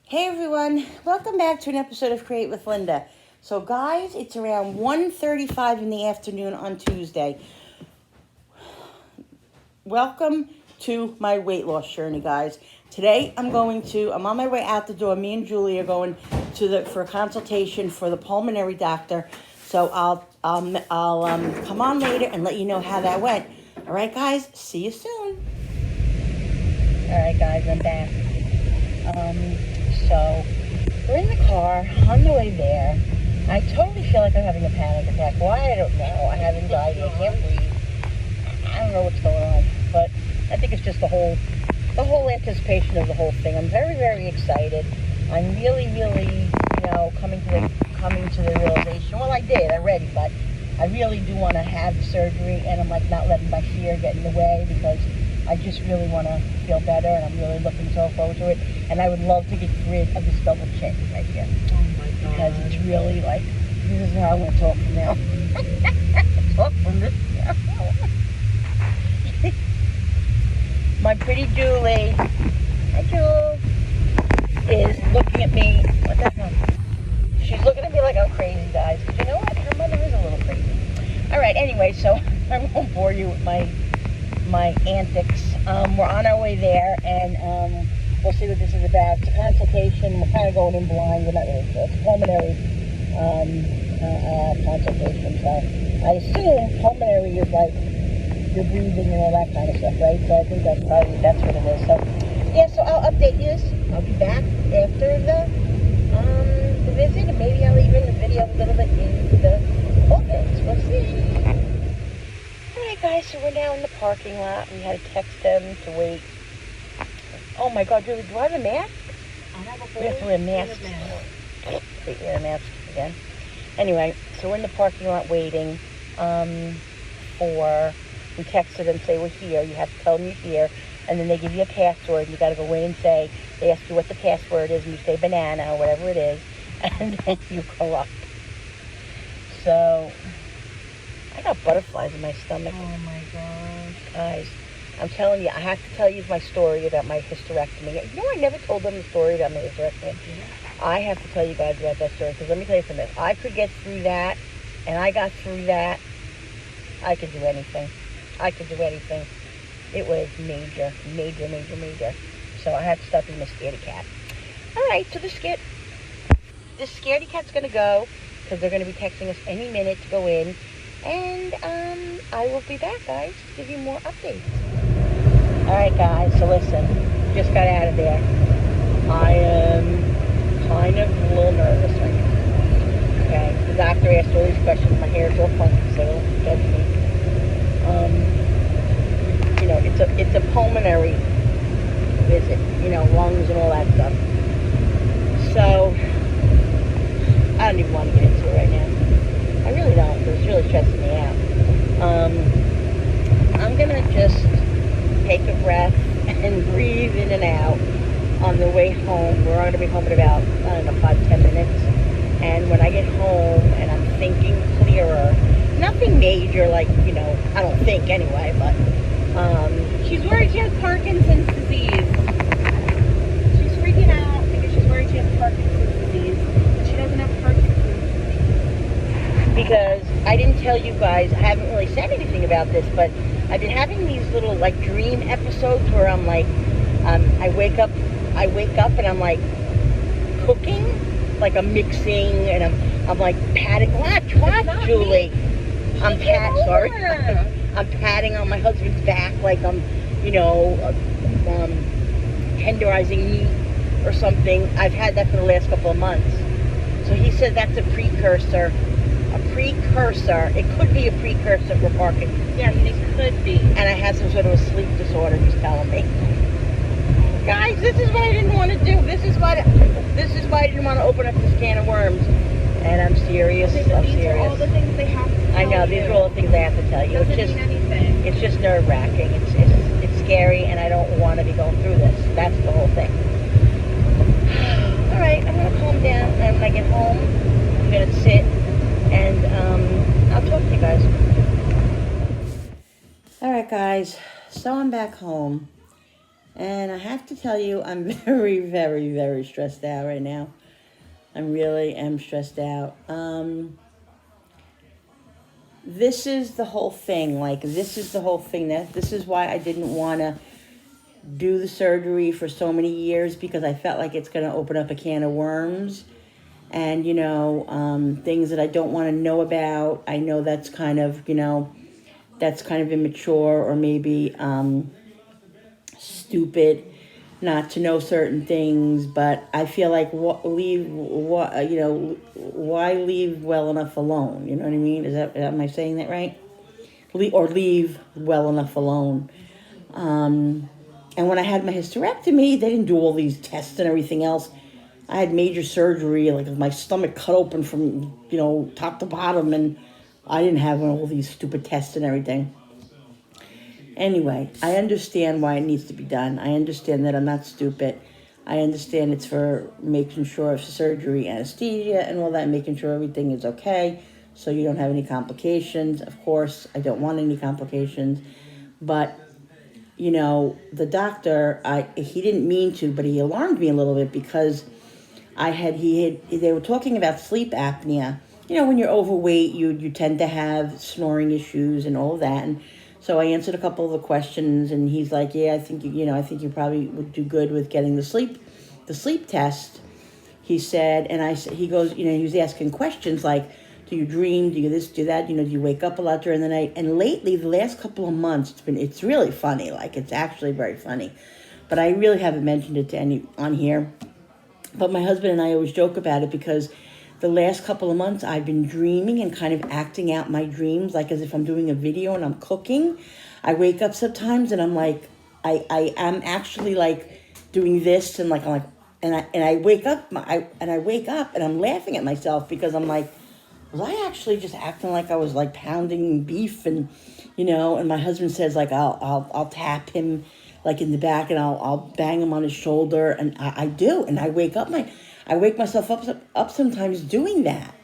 Hey everyone, welcome back to an episode of Create with Linda. So guys, it's around 1:35 in the afternoon on Tuesday. Welcome to my weight loss journey, guys. Today I'm on my way out the door. Me and Julie are going for a consultation for the pulmonary doctor. So I'll come on later and let you know how that went. All right, guys, see you soon. All right, guys, I'm back. So we're in the car on the way there. I totally feel like I'm having a panic attack. Why? I don't know. I have anxiety. I can't breathe. I don't know what's going on, but I think it's just the whole anticipation of the whole thing. I'm very, very excited. I'm really, coming to the realization. Well, I did already, but I really do want to have surgery, and I'm like not letting my fear get in the way because I just really want to feel better, and I'm really looking so forward to it. And I would love to get rid of this double chin right here. Oh my God. Because it's really like, this is how I want to talk from now. Talk from this now. My pretty Julie, hi Jules, is looking at me. What the hell? She's looking at me like I'm crazy, guys. Because you know what? Her mother is a little crazy. All right, anyway, so I won't bore you with my antics. We're on our way there, and we'll see what this is about. It's a consultation. We're kind of going in blind. We're not really sure. It's a pulmonary consultation. So I assume pulmonary is like your breathing and all that kind of stuff, right? So I think that's what it is. So yeah, so I'll update you. I'll be back after the visit, and maybe I'll even video a little bit in the office. We'll see. Alright guys, so we're now in the parking lot. We had to text them to wait. Oh my God, Julie, do I have a mask? I have a We have to wear masks. Wait, wear a mask again. Anyway, so we're in the parking lot waiting we texted them, say we're here. You have to tell them you're here, and then they give you a password. You got to go in and say, they ask you what the password is, and you say banana or whatever it is, and then you go up. So I got butterflies in my stomach. Oh my gosh. Guys, I'm telling you, I have to tell you my story about my hysterectomy. You know, I never told them the story about my hysterectomy. I have to tell you guys about that story, because let me tell you something. If I could get through that, and I got through that, I could do anything. I could do anything. It was major. So I had to stop being a scaredy cat. All right, so this scaredy cat's going to go, because they're going to be texting us any minute to go in. And I will be back, guys, to give you more updates. All right, guys, so listen. Just got out of there. I am kind of a little nervous right now. Okay, the doctor asked all these questions. My hair's all funky, so don't judge me. It's a pulmonary visit, lungs and all that stuff. So I don't even want to get into it right now. I really don't, because it's really stressing me out. I'm going to just take a breath and breathe in and out on the way home. We're going to be home in about, 5-10 minutes. And when I get home and I'm thinking clearer, nothing major, like, I don't think anyway, but she's worried she has Parkinson's disease. She's freaking out because she's worried she has Parkinson's disease, but she doesn't have Parkinson's disease. Because I didn't tell you guys, I haven't really said anything about this, but I've been having these little like dream episodes where I'm like, I wake up and I'm like cooking, like I'm mixing, and I'm like patting. Watch, Julie. I'm patting on my husband's back like I'm, tenderizing meat or something. I've had that for the last couple of months. So he said that's a precursor. It could be a precursor for Parkinson's. Yes, it could be. And I had some sort of a sleep disorder, he's telling me. Guys, this is what I didn't want to do. This is why I didn't want to open up this can of worms. And I'm serious. These are all the things they have to tell you. I know, these are all the things I have to tell you. Doesn't mean anything. It's just nerve-wracking. It's scary, and I don't want to be going through this. That's the whole thing. All right, I'm going to calm down. And when I get home, I'm going to sit, and I'll talk to you guys. All right, guys. So I'm back home. And I have to tell you, I'm very, very, very stressed out right now. I really am stressed out. This is the whole thing. Like, this is the whole thing. This is why I didn't want to do the surgery for so many years, because I felt like it's going to open up a can of worms. And, things that I don't want to know about. I know that's kind of, that's kind of immature, or maybe stupid not to know certain things, but I feel like why leave well enough alone? You know what I mean? Am I saying that right? Leave well enough alone. And when I had my hysterectomy, they didn't do all these tests and everything else. I had major surgery, like my stomach cut open from, top to bottom, and I didn't have all these stupid tests and everything. Anyway, I understand why it needs to be done. I understand that I'm not stupid. I understand it's for making sure of surgery, anesthesia, and all that, making sure everything is okay so you don't have any complications. Of course, I don't want any complications. But, the doctor, he didn't mean to, but he alarmed me a little bit, because they were talking about sleep apnea. When you're overweight, you tend to have snoring issues and all that. And so I answered a couple of the questions, and he's like, "Yeah, I think you probably would do good with getting the sleep test." He said, and he goes, he was asking questions like, "Do you dream? Do you this? Do that? Do you wake up a lot during the night?" And lately, the last couple of months, it's really funny. Like, it's actually very funny, but I really haven't mentioned it to any on here. But my husband and I always joke about it, because the last couple of months I've been dreaming and kind of acting out my dreams, like as if I'm doing a video and I'm cooking. I wake up sometimes and I'm like, I am actually like doing this, and like I'm like, and I wake up and I'm laughing at myself, because I'm like, was I actually just acting like I was like pounding beef? And and my husband says, like, I'll tap him like in the back, and I'll bang him on his shoulder, and I do, and I wake myself up sometimes doing that,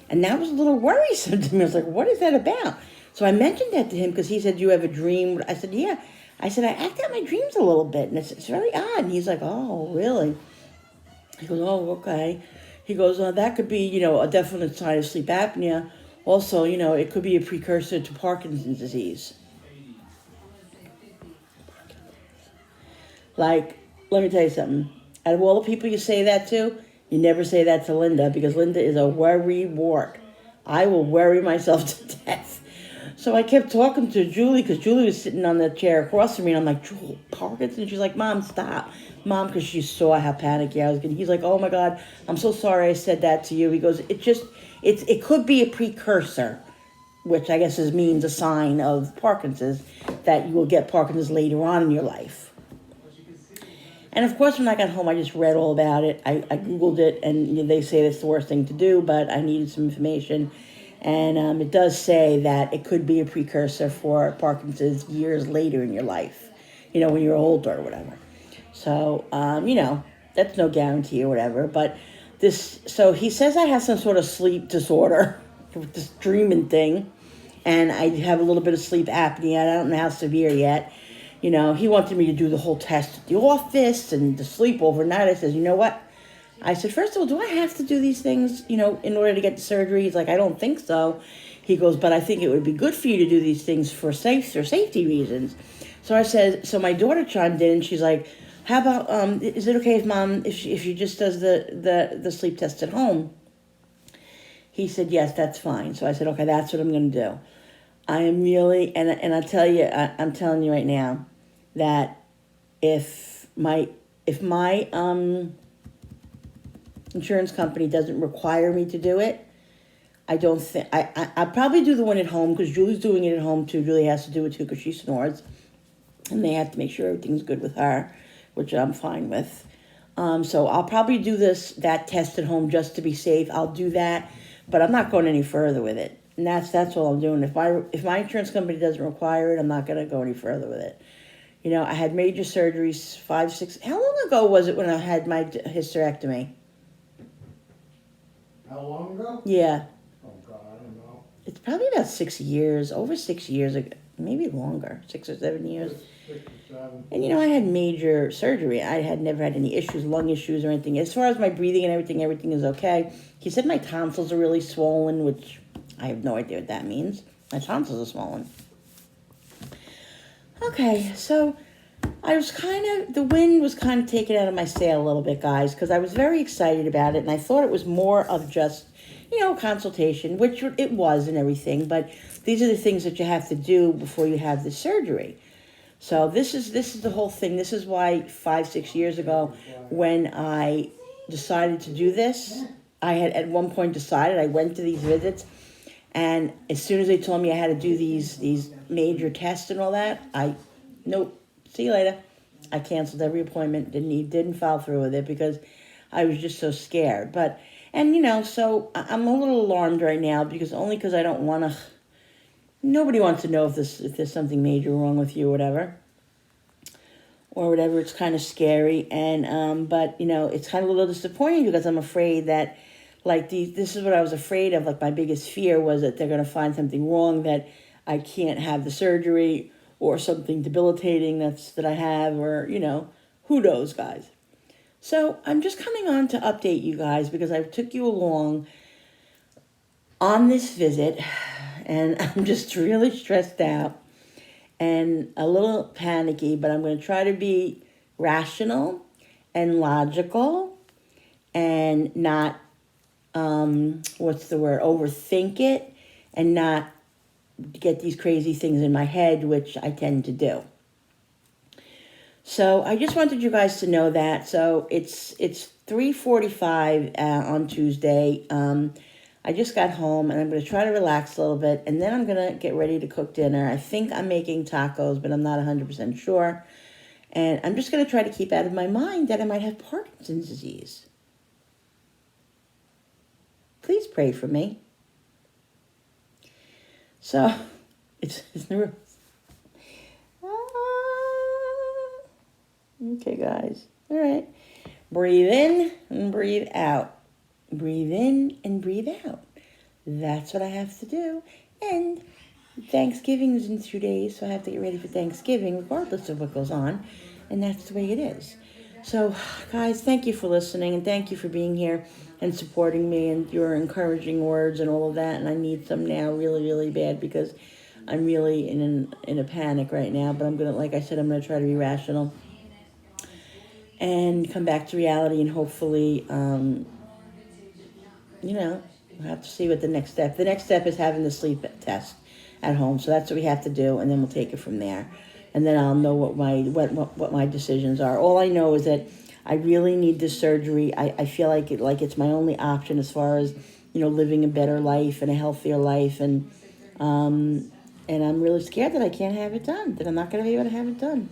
and that was a little worrisome to me. I was like, what is that about? So I mentioned that to him, because he said, "You have a dream?" I said, "Yeah." I said, "I act out my dreams a little bit, and it's very odd." And he's like, "Oh, really?" He goes, "Oh, okay." He goes, "That could be, a definite sign of sleep apnea. Also, it could be a precursor to Parkinson's disease." Like, let me tell you something. Out of all the people you say that to, you never say that to Linda, because Linda is a worry wart. I will worry myself to death. So I kept talking to Julie, because Julie was sitting on the chair across from me, and I'm like, "Jewel, Parkinson's?" She's like, "Mom, stop." Mom, because she saw how panicky I was getting. He's like, "Oh my God, I'm so sorry I said that to you." He goes, it could be a precursor, which I guess means a sign of Parkinson's, that you will get Parkinson's later on in your life. And of course, when I got home, I just read all about it. I Googled it, and they say that's the worst thing to do, but I needed some information. And it does say that it could be a precursor for Parkinson's years later in your life, when you're older or whatever. So, that's no guarantee or whatever. But so he says I have some sort of sleep disorder with this dreaming thing. And I have a little bit of sleep apnea. I don't know how severe yet. He wanted me to do the whole test at the office and to sleep overnight. I said, "You know what?" I said, "First of all, do I have to do these things, in order to get the surgery?" He's like, "I don't think so." He goes, "But I think it would be good for you to do these things for safety reasons." So I said, so my daughter chimed in, and she's like, "How about, is it okay if Mom, if she just does the sleep test at home?" He said, "Yes, that's fine." So I said, "Okay, that's what I'm going to do." I am really, and I tell you, I'm telling you right now, that if my insurance company doesn't require me to do it, I don't think I'll probably do the one at home, because Julie's doing it at home too. Julie has to do it too, because she snores, and they have to make sure everything's good with her, which I'm fine with. So I'll probably do that test at home just to be safe. I'll do that, but I'm not going any further with it. And that's all I'm doing. If my insurance company doesn't require it, I'm not going to go any further with it. I had major surgeries 5, 6. How long ago was it when I had my hysterectomy? How long ago? Yeah. Oh God, I don't know. It's probably about 6 years, over 6 years ago. maybe longer, 6 or 7 years. And I had major surgery. I had never had any issues, lung issues or anything. As far as my breathing and everything is okay. He said my tonsils are really swollen, which I have no idea what that means. My tonsils are swollen. Okay, so the wind was kind of taken out of my sail a little bit, guys, because I was very excited about it, and I thought it was more of just, consultation, which it was and everything, but these are the things that you have to do before you have the surgery. So this is the whole thing. This is why 5-6 years ago, when I decided to do this, I had at one point decided, I went to these visits, and as soon as they told me I had to do these major tests and all that, nope, see you later. I canceled every appointment, didn't follow through with it because I was just so scared. So I'm a little alarmed right now because I don't want to. Nobody wants to know if there's something major wrong with you or whatever. It's kind of scary, and but it's kind of a little disappointing because I'm afraid that, this is what I was afraid of. Like, my biggest fear was that they're going to find something wrong, that I can't have the surgery, or something debilitating that I have, or who knows, guys. So I'm just coming on to update you guys because I took you along on this visit, and I'm just really stressed out and a little panicky, but I'm going to try to be rational and logical and not, overthink it, and not get these crazy things in my head, which I tend to do. So I just wanted you guys to know that. So it's 3:45 on Tuesday. I just got home, and I'm going to try to relax a little bit, and then I'm going to get ready to cook dinner. I think I'm making tacos, but I'm not 100% sure. And I'm just going to try to keep out of my mind that I might have Parkinson's disease. Please pray for me. So, it's nervous. Okay, guys. All right. Breathe in and breathe out. Breathe in and breathe out. That's what I have to do. And Thanksgiving is in 2 days, so I have to get ready for Thanksgiving, regardless of what goes on. And that's the way it is. So, guys, thank you for listening, and thank you for being here and supporting me and your encouraging words and all of that. And I need some now really, really bad because I'm really in a panic right now. But I'm going to, like I said, I'm going to try to be rational and come back to reality, and hopefully, we'll have to see what the next step. The next step is having the sleep test at home. So that's what we have to do, and then we'll take it from there. And then I'll know what my decisions are. All I know is that I really need this surgery. I feel like it's my only option as far as living a better life and a healthier life, and I'm really scared that I can't have it done. That I'm not going to be able to have it done.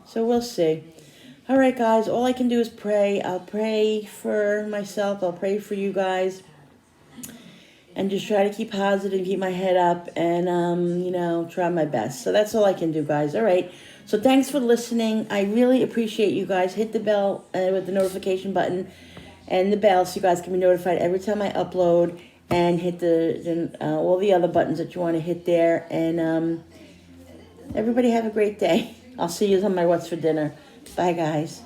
So we'll see. All right, guys. All I can do is pray. I'll pray for myself. I'll pray for you guys. And just try to keep positive, keep my head up, and, try my best. So that's all I can do, guys. All right. So thanks for listening. I really appreciate you guys. Hit the bell with the notification button and the bell so you guys can be notified every time I upload, and hit all the other buttons that you want to hit there. And everybody have a great day. I'll see you on my What's for Dinner. Bye, guys.